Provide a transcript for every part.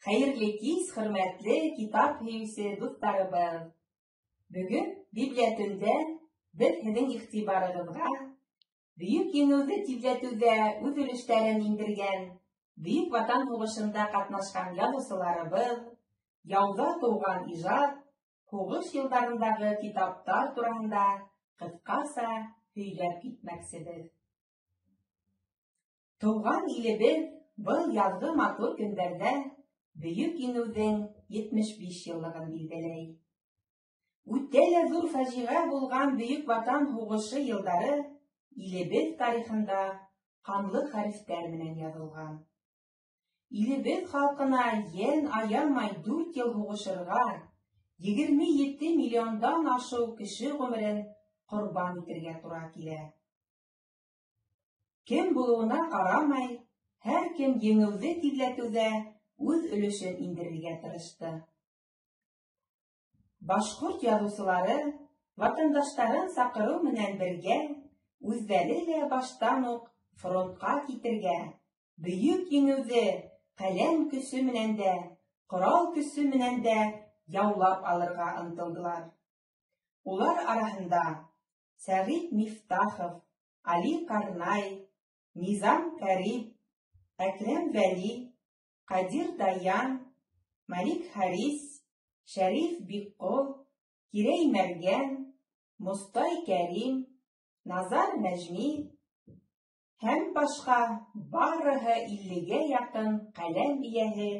Hayırlı kez, hürmetli kitap hevesi dostlarımız. Bugün Bibliotünde bir sizin ihtibarınızga Büyük Yenizi Tibletüde öz ülüşlerini indirgen, Büyük Vatan Soğuşunda katnaşkan yazıcılarımız, Yavda doğan icad, Soğuş yıllarındagı kitaplar turasında kıskasa söylep gitmeksidir. Doğan ilimiz bu yazgı matur günlerde Büyük Yenizin 75 yıllığın bildeley. Үтеле зур фажиға болған Büyük Vatan Soğuşu yılları ilimiz tarixында kanlı harfler менен yazılgan. İlimiz halkına yen ayamay 4 yıl soğuşırga 27 milyondan aşığı kişi ömrün kurban etirge tura kile. Kim buluğuna karamay, her kim Yenizi tibletüde öz ülüşün indirge tırıştı. Башкорт язучылары ватандаштарын сакыруу менен бирге өздөрү эле баштан ук фронтка китирге, Büyük Yenizi калем күчү менен де, курал күчү менен де яулап алырга ынтылдылар. Улар арасында Сәгыйть Мифтахов, Али Карнай, Низам Карим, Әкрем Вәли, Кадир Даян, Малик Харис, Шәриф Бикқол, Кирей Мәргән, Мостай Кәрим, Назар Нәҗми һәм башка барыһы 50-гә якын каләм ияһе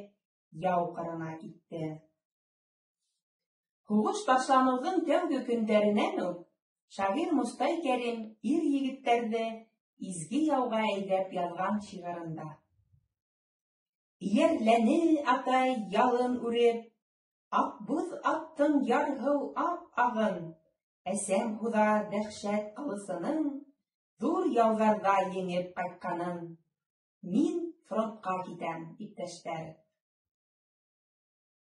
яу кырына китте. Һугыш башлануның тәүге көндәреннән үк шагыйрь Мостай Кәрим ир-егетләрне изге яуга әйдәп язган шигырында. Иярләне атай ялын үреп, Акбуз аттың ярһыу ап-агын, әсәм худа дәхшәт кылысының, зур яуларда еңеп кайтканын. Мин фронтка китәм, иптәшләр.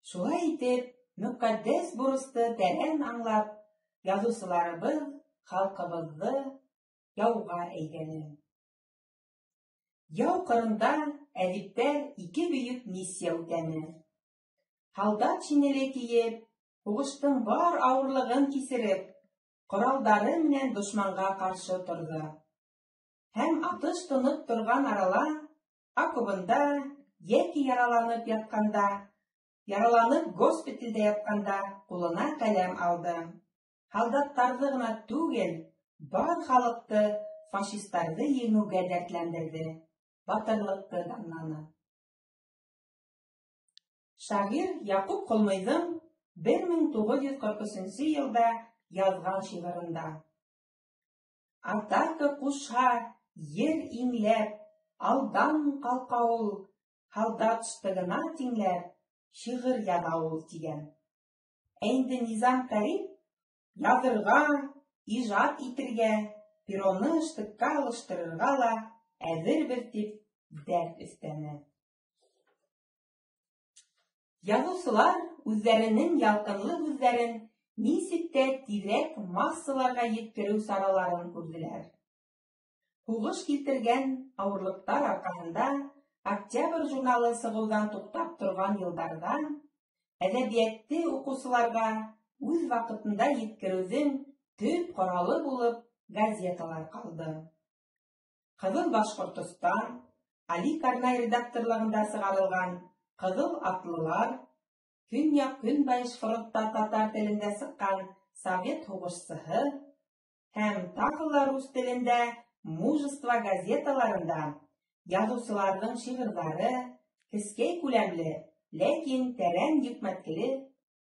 Шулай итеп, мөкаддәс бурысты тәрән аңлап, язучыларыбыз халкыбызды яуга әйдәде. Яу кырында әдиптәр 2 бөек миссия үтәне. Солдат шинели киеп, һугыштың бар авырлыгын кисереп, коралдары менән дошманга каршы торды. Һәм атыш тынып торган арала, окопында яки яраланып госпитальдә ятканда кулына каләм алды. Солдаттарны гына түгел, бар халыкты фашистларны еңүгә дәртләндерде, батырлыкты данланы. Шагыйрь Якуб Колмыйдың 1943 елда язган шигырында Атака кушһа, ер иңләп, алдан калка ул, солдат штыгына тиңләп, шигырь яза ул дигән. Инде Низам Карим язырга, иҗат итәргә, пероны штыкка алыштырырга ла әзербез дип дәрт өстәне. Язучылар үзләренең ялкынлы үзләрен ничек тә тизрәк массаларга yetkерү сараларын күрделәр. Һугыш килтергән авырлыктар аркасында Октябрь журналы сыгылдан туктап торган елларда әдәбиятты укучыларга үз вакытында yetkерүнең төп коралы булып газеталар калды. Кызыл Башкортстан, Али Карнай редакторлыгында сыгарылган Кызыл атлылар, Көньяк-Көнбайыш фронтта татар телендә сыккан Совет һугышчысы һәм тагы рус телендә Мужество газеталарында язучыларның шигырьләре кескәй күләмле, ләкин тәрән хикмәтле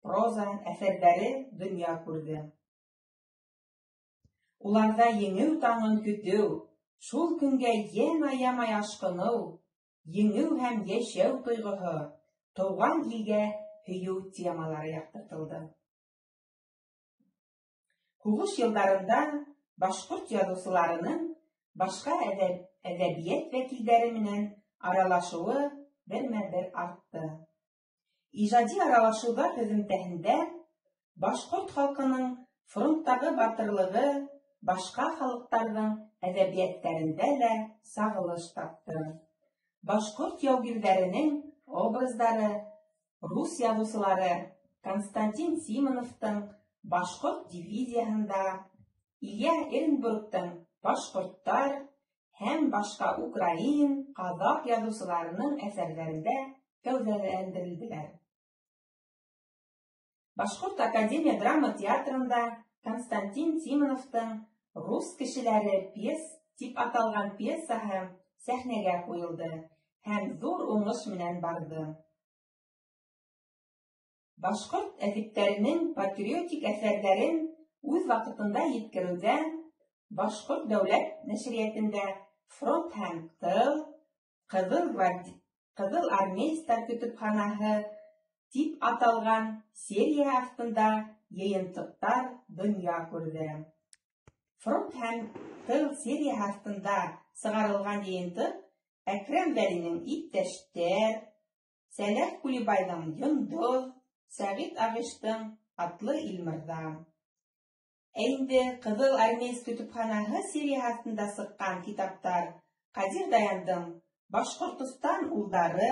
проза әсәрләре дөнья күрде. Уларда еңү таңын көтү, шул көнгә ен аямай ашкыну, еңү һәм яшәү тойгыһы, туган илгә һөю темалары яктыртылды. Һугыш елларында башкорт язучыларының башка әдәбият вәкилләре менән аралашуы бермә-бер артты. Иҗади аралашулар һөҗүмтәһендә башкорт халкының фронттагы батырлыгы башка халыктарның әдәбиятләрендә дә сагылыш тапты. Башкорт яугирләренең образдары рус язучылары Константин Симоновтың башкорт дивизияһында, Илья Эренбургтың башкорттар һәм башка украин, казак язучыларының әсәрләрендә гәүдәләндерелделәр. Башкорт академия драма театрында Константин Симоновтың «Рус кешеләре» пьес дип аталган пьесаһы сәхнәгә куелды һәм зур уңыш менән барды. Башкорт әдипләренең патриотик әсәрләрен үз вакытында җиткерүдә Башкорт дәүләт нәшриятендә «Фронт һәм тыл», «Кызыл армейстар көтөпханаһы» дип аталган серия астында йыйынтыктар дөнья күрде. «Фронт һәм тыл» серия астында сыгарылган йыйынтык Әкрәм Вәлинең «Иптәштәр», Сәләх Кулибайның «Йондоз», Сәгыйть Агыштың «Атлы Илмырҙа». Ә инде «Кызыл армейс көтөпханаһы» серия астында сыккан китаптар Кадир Даяндың «Башкортстан улдары»,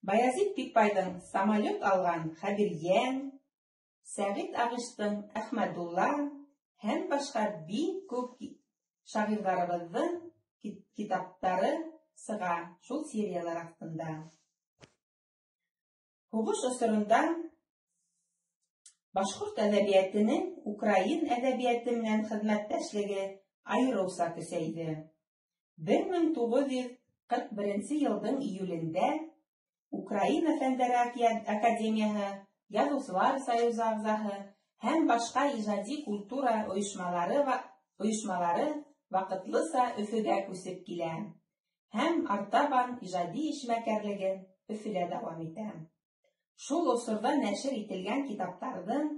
Баязит Бикбайдың «Самолет алган Хәбирйән», Сәгыйть Агыштың «Әхмәдулла» һәм башка бик күп шагыйрьләребезнең китаптары сыга шул сериялар астында. Һугыш осорында башкорт әдәбиятының украин әдәбияты менән хезмәттәшлеге айрыуса көсәйде. 1941 елның июлендә Украина фәннәре академияһы, Язучылар союзы ағзаһы һәм башка иҗади культура оешмалары вакытлыса Өфөгә күсеп килә һәм артабан иҗади эшмәкәрлеген Өфөдә дәвам итә. Шул осорда нәшер ителгән китаптарның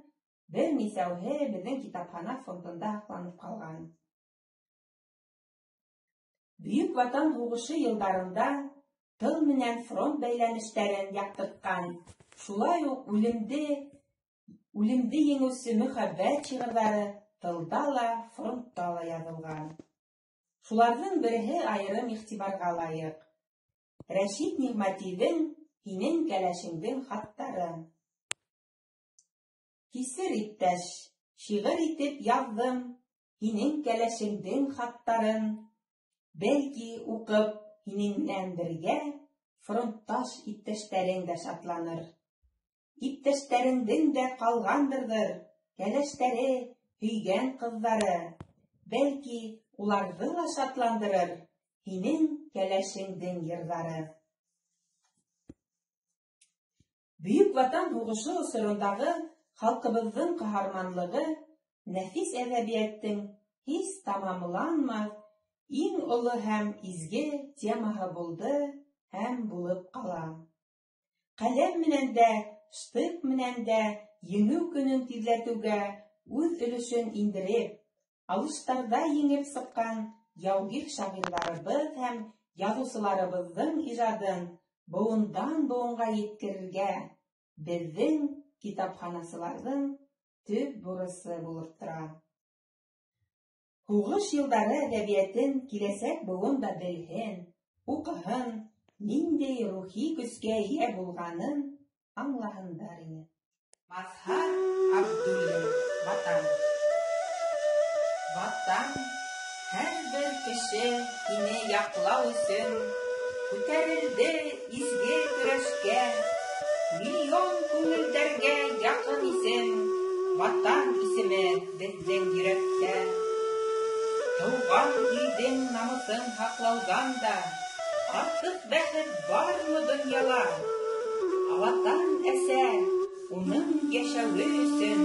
бер нисәүһе безнең китапхана фондында һакланып калган. Бөек Ватан һугышы елдарында тыл менән фронт бәйләнешләрен яктырткан, шулай ук үлемде еңүсе мөхәббәт шигырьләре тылда ла, фронтта ла язылган. Шуларның береһе аерым игътибарга лайык. Рәшит Нигъмәтиевнең «Һинең кәләшеңдең хаттары». Кисер иптәш, шигырь итеп яздым һинең кәләшеңдең хаттарын. Бәлки укып һинең бергә фронтташ иптәшләрең дә шатланыр. Иптәшләреңдең дә калгандырдыр кәләшләре, һөйгән кызлары. Бәлки уларҙы ла шатландырыр һинең кәләшеңдең йырҙары. Бөек Ватан һугышы осорындағы халҡыбыҙҙың ҡаһарманлығы нәфис әҙәбиәттең һис тамамланмаҫ иң оло һәм изге темаһы булды һәм булып ҡала. Ҡәләм менән дә, штык менән дә еңеү көнөн тиҙләтеүгә үҙ өлөшөн индереп, алыштарҙа еңеп сыҡҡан яугир шағирҙарыбыҙ һәм яҙыусыларыбыҙҙың ижадын быуындан быуынға еткерергә беҙҙең китапханасыларҙың төп бурысы булып тора. Һуғыш йылдары әҙәбиәтен киләсәк быуын да белһен, уҡыһын, ниндәй рухи көскә ия булғанын аңлаһындар ине. Мазһар Абдуллин, Ватан. Ватан, һәр бер кеше һине яҡлау өсөн күтәрелде изге көрәшкә, миллион күңелдәргә яҡын исем, Ватан исеме беҙҙең йөрәктә. Тыуған илдең намыҫын һаҡлауҙан да артыҡ бәхет бармы донъяла? Ватан әсә, уның йәшәүе өсөн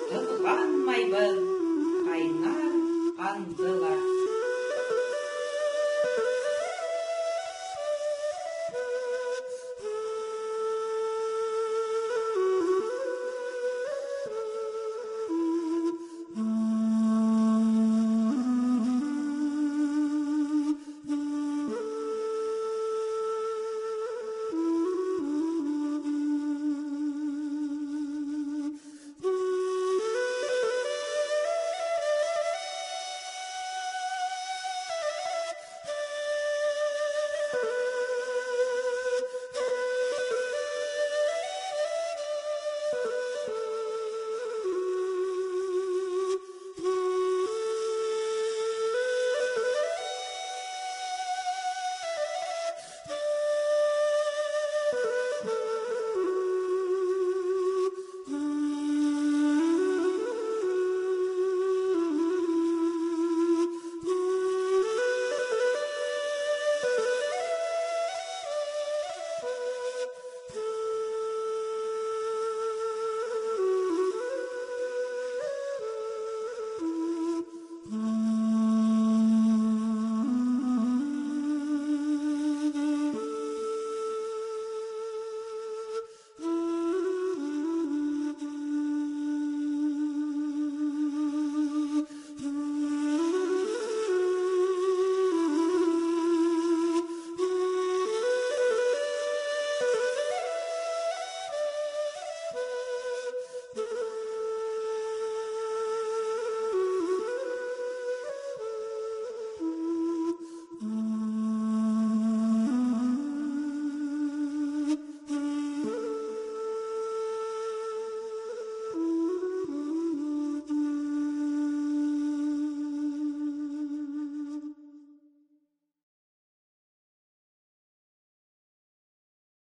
тыҙғанмайбыҙ ҡайнар ҡанды ла.